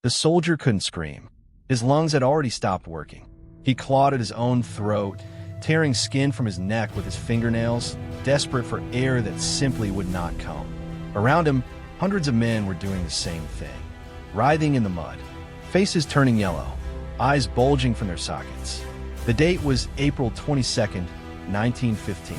The soldier couldn't scream. His lungs had already stopped working. He clawed at his own throat, tearing skin from his neck with his fingernails, desperate for air that simply would not come. Around him, hundreds of men were doing the same thing, writhing in the mud, faces turning yellow, eyes bulging from their sockets. The date was April 22nd, 1915.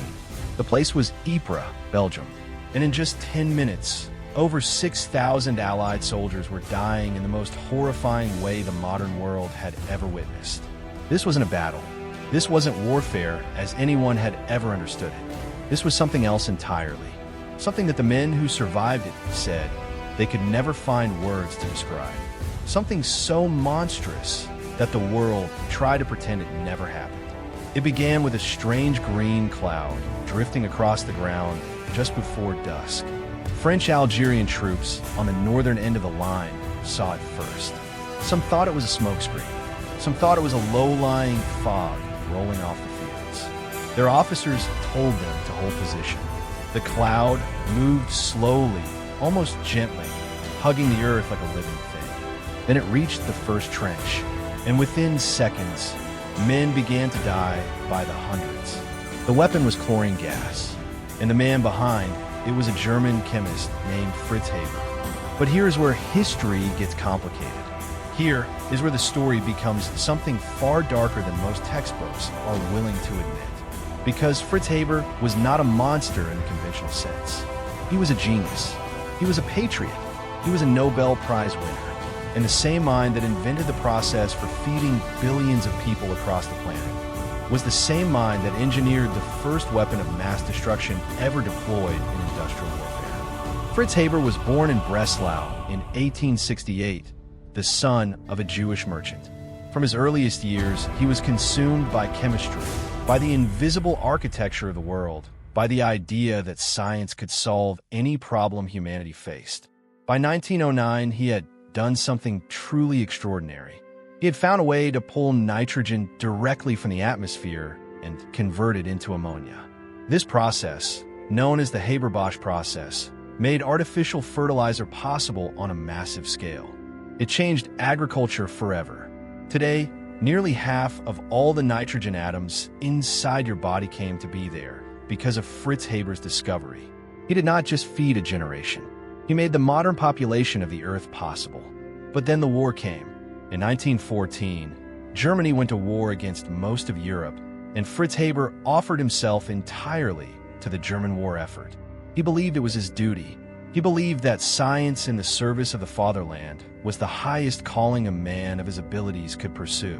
The place was Ypres, Belgium, and in just 10 minutes, over 6,000 Allied soldiers were dying in the most horrifying way the modern world had ever witnessed. This wasn't a battle. This wasn't warfare as anyone had ever understood it. This was something else entirely. Something that the men who survived it said they could never find words to describe. Something so monstrous that the world tried to pretend it never happened. It began with a strange green cloud drifting across the ground just before dusk. French Algerian troops on the northern end of the line saw it first. Some thought it was a smokescreen. Some thought it was a low-lying fog rolling off the fields. Their officers told them to hold position. The cloud moved slowly, almost gently, hugging the earth like a living thing. Then it reached the first trench, and within seconds, men began to die by the hundreds. The weapon was chlorine gas, and the man behind it was a German chemist named Fritz Haber. But here is where history gets complicated. Here is where the story becomes something far darker than most textbooks are willing to admit. Because Fritz Haber was not a monster in the conventional sense. He was a genius. He was a patriot. He was a Nobel Prize winner. And the same mind that invented the process for feeding billions of people across the planet was the same mind that engineered the first weapon of mass destruction ever deployed in industrial warfare. Fritz Haber was born in Breslau in 1868, the son of a Jewish merchant. From his earliest years, he was consumed by chemistry, by the invisible architecture of the world, by the idea that science could solve any problem humanity faced. By 1909, he had done something truly extraordinary. He had found a way to pull nitrogen directly from the atmosphere and convert it into ammonia. This process, known as the Haber-Bosch process, made artificial fertilizer possible on a massive scale. It changed agriculture forever. Today, nearly half of all the nitrogen atoms inside your body came to be there because of Fritz Haber's discovery. He did not just feed a generation. He made the modern population of the Earth possible. But then the war came. In 1914, Germany went to war against most of Europe, and Fritz Haber offered himself entirely to the German war effort. He believed it was his duty. He believed that science in the service of the fatherland was the highest calling a man of his abilities could pursue.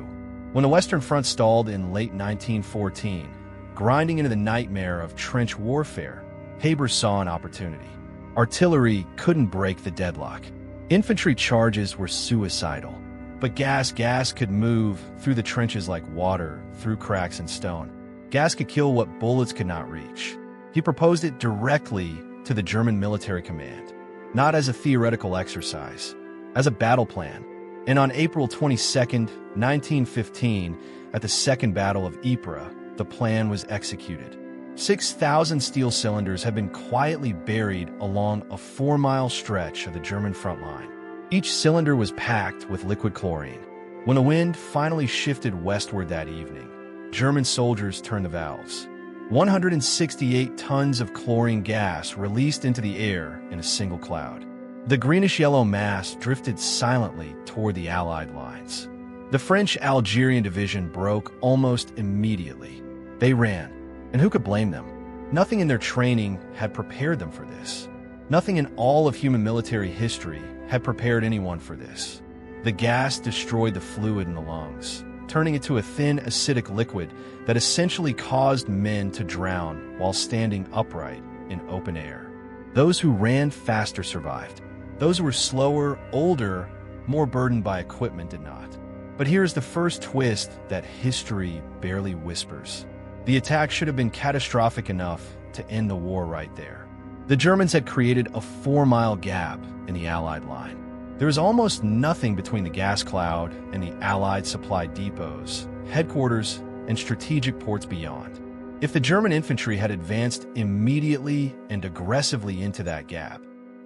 When the Western Front stalled in late 1914, grinding into the nightmare of trench warfare, Haber saw an opportunity. Artillery couldn't break the deadlock. Infantry charges were suicidal. But gas could move through the trenches like water through cracks in stone. Gas could kill what bullets could not reach. He proposed it directly to the German military command, not as a theoretical exercise, as a battle plan. And on April 22nd, 1915, at the Second Battle of Ypres, the plan was executed. 6,000 steel cylinders had been quietly buried along a 4-mile stretch of the German front line. Each cylinder was packed with liquid chlorine. When the wind finally shifted westward that evening, German soldiers turned the valves. 168 tons of chlorine gas released into the air in a single cloud. The greenish-yellow mass drifted silently toward the Allied lines. The French Algerian division broke almost immediately. They ran, and who could blame them? Nothing in their training had prepared them for this. Nothing in all of human military history had prepared anyone for this. The gas destroyed the fluid in the lungs, turning it to a thin, acidic liquid that essentially caused men to drown while standing upright in open air. Those who ran faster survived. Those who were slower, older, more burdened by equipment did not. But here's the first twist that history barely whispers. The attack should have been catastrophic enough to end the war right there. The Germans had created a 4-mile gap in the Allied line. There was almost nothing between the gas cloud and the Allied supply depots, headquarters, and strategic ports beyond. If the German infantry had advanced immediately and aggressively into that gap,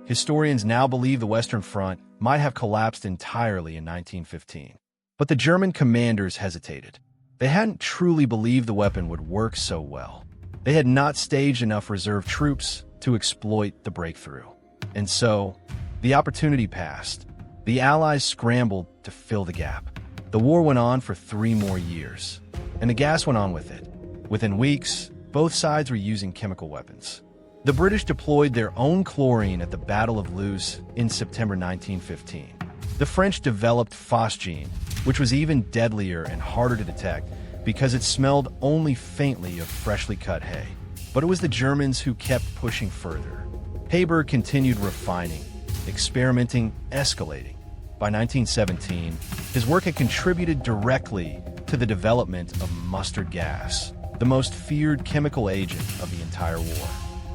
Historians now believe the Western Front might have collapsed entirely in 1915. But the German commanders hesitated. They hadn't truly believed the weapon would work so well. They had not staged enough reserve troops to exploit the breakthrough. And so, the opportunity passed. The Allies scrambled to fill the gap. The war went on for 3 more years, and the gas went on with it. Within weeks, both sides were using chemical weapons. The British deployed their own chlorine at the Battle of Loos in September 1915. The French developed phosgene, which was even deadlier and harder to detect because it smelled only faintly of freshly cut hay. But it was the Germans who kept pushing further. Haber continued refining, experimenting, escalating. By 1917, his work had contributed directly to the development of mustard gas, the most feared chemical agent of the entire war.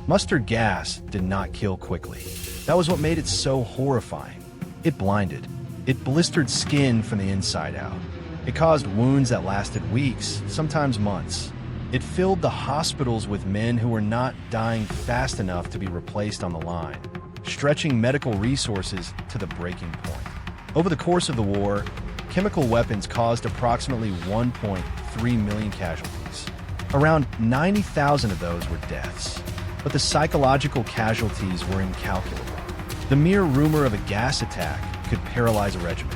Mustard gas did not kill quickly. That was what made it so horrifying. It blinded. It blistered skin from the inside out. It caused wounds that lasted weeks, sometimes months. It filled the hospitals with men who were not dying fast enough to be replaced on the line, stretching medical resources to the breaking point. Over the course of the war, chemical weapons caused approximately 1.3 million casualties. Around 90,000 of those were deaths, but the psychological casualties were incalculable. The mere rumor of a gas attack could paralyze a regiment.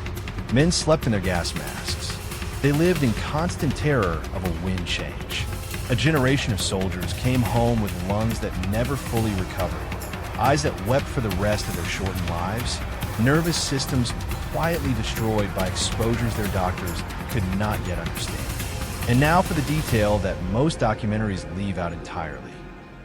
Men slept in their gas masks. They lived in constant terror of a wind change. A generation of soldiers came home with lungs that never fully recovered, eyes that wept for the rest of their shortened lives, nervous systems quietly destroyed by exposures their doctors could not yet understand. And now for the detail that most documentaries leave out entirely.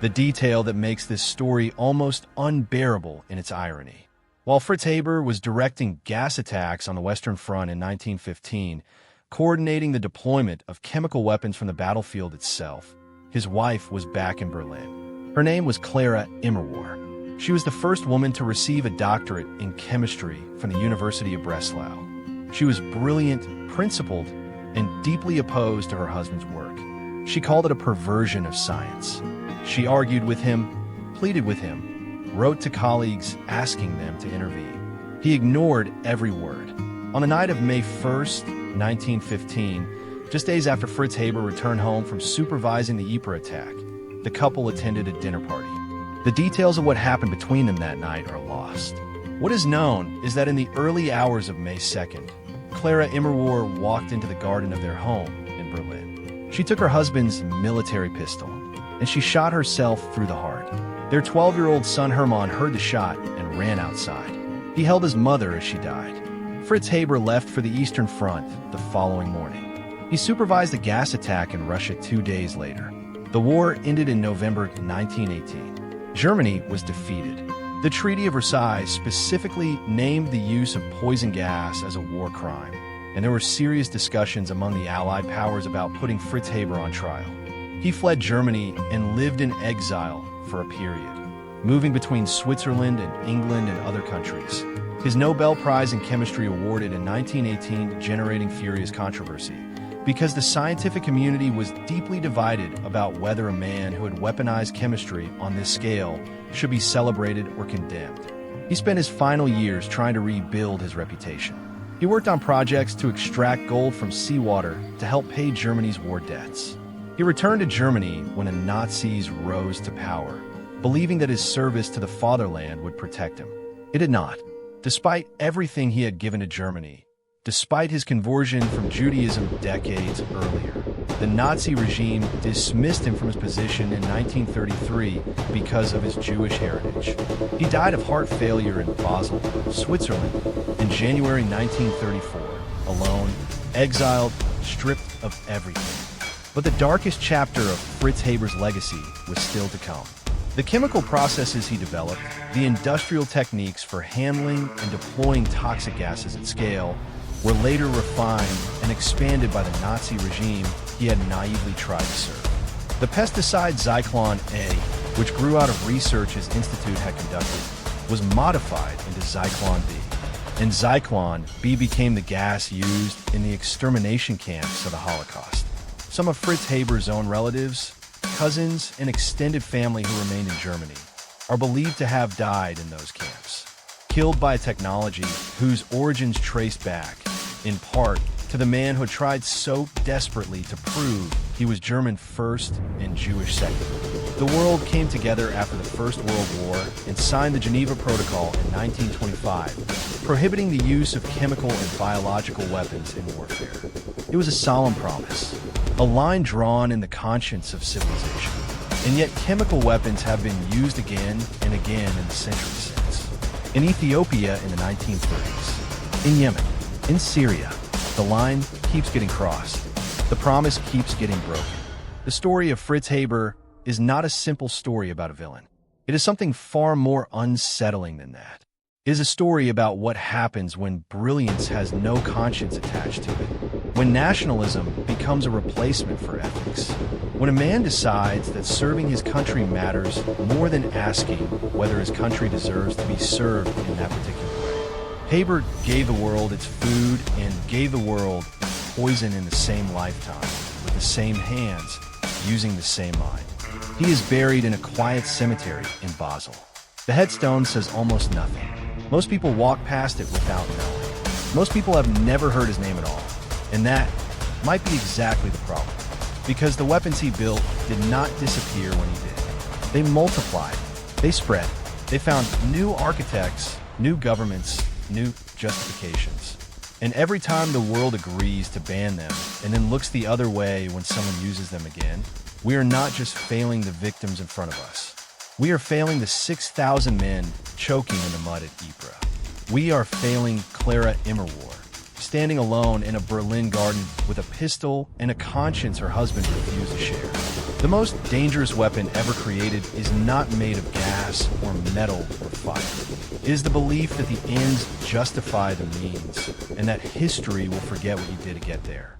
The detail that makes this story almost unbearable in its irony. While Fritz Haber was directing gas attacks on the Western Front in 1915, coordinating the deployment of chemical weapons from the battlefield itself, his wife was back in Berlin. Her name was Clara Immerwahr. She was the first woman to receive a doctorate in chemistry from the University of Breslau. She was brilliant, principled, and deeply opposed to her husband's work. She called it a perversion of science. She argued with him, pleaded with him, wrote to colleagues asking them to intervene. He ignored every word. On the night of May 1st, 1915, just days after Fritz Haber returned home from supervising the Ypres attack, the couple attended a dinner party. The details of what happened between them that night are lost. What is known is that in the early hours of May 2nd, Clara Immerwahr walked into the garden of their home in Berlin. She took her husband's military pistol, and she shot herself through the heart. Their 12-year-old son Hermann heard the shot and ran outside. He held his mother as she died. Fritz Haber left for the Eastern Front the following morning. He supervised the gas attack in Russia 2 days later. The war ended in November 1918. Germany was defeated. The Treaty of Versailles specifically named the use of poison gas as a war crime, and there were serious discussions among the Allied powers about putting Fritz Haber on trial. He fled Germany and lived in exile for a period, moving between Switzerland and England and other countries. His Nobel Prize in Chemistry awarded in 1918 generating furious controversy, because the scientific community was deeply divided about whether a man who had weaponized chemistry on this scale should be celebrated or condemned. He spent his final years trying to rebuild his reputation. He worked on projects to extract gold from seawater to help pay Germany's war debts. He returned to Germany when the Nazis rose to power, believing that his service to the fatherland would protect him. It did not. Despite everything he had given to Germany, despite his conversion from Judaism decades earlier, the Nazi regime dismissed him from his position in 1933 because of his Jewish heritage. He died of heart failure in Basel, Switzerland, in January 1934, alone, exiled, stripped of everything. But the darkest chapter of Fritz Haber's legacy was still to come. The chemical processes he developed, the industrial techniques for handling and deploying toxic gases at scale, were later refined and expanded by the Nazi regime he had naively tried to serve. The pesticide Zyklon A, which grew out of research his institute had conducted, was modified into Zyklon B. And Zyklon B became the gas used in the extermination camps of the Holocaust. Some of Fritz Haber's own relatives, cousins, and extended family who remained in Germany are believed to have died in those camps, killed by a technology whose origins traced back, in part, to the man who tried so desperately to prove he was German first and Jewish second. The world came together after the First World War and signed the Geneva Protocol in 1925, prohibiting the use of chemical and biological weapons in warfare. It was a solemn promise, a line drawn in the conscience of civilization. And yet chemical weapons have been used again and again in the centuries since. In Ethiopia in the 1930s, in Yemen, in Syria, the line keeps getting crossed. The promise keeps getting broken. The story of Fritz Haber is not a simple story about a villain. It is something far more unsettling than that. It is a story about what happens when brilliance has no conscience attached to it, when nationalism becomes a replacement for ethics, when a man decides that serving his country matters more than asking whether his country deserves to be served in that particular way. Haber gave the world its food and gave the world its poison in the same lifetime, with the same hands, using the same mind. He is buried in a quiet cemetery in Basel. The headstone says almost nothing. Most people walk past it without knowing. Most people have never heard his name at all. And that might be exactly the problem. Because the weapons he built did not disappear when he did. They multiplied. They spread. They found new architects, new governments, new justifications. And every time the world agrees to ban them and then looks the other way when someone uses them again, we are not just failing the victims in front of us. We are failing the 6,000 men choking in the mud at Ypres. We are failing Clara Immerwahr, standing alone in a Berlin garden with a pistol and a conscience her husband refused to share. The most dangerous weapon ever created is not made of gas or metal or fire. It is the belief that the ends justify the means and that history will forget what you did to get there.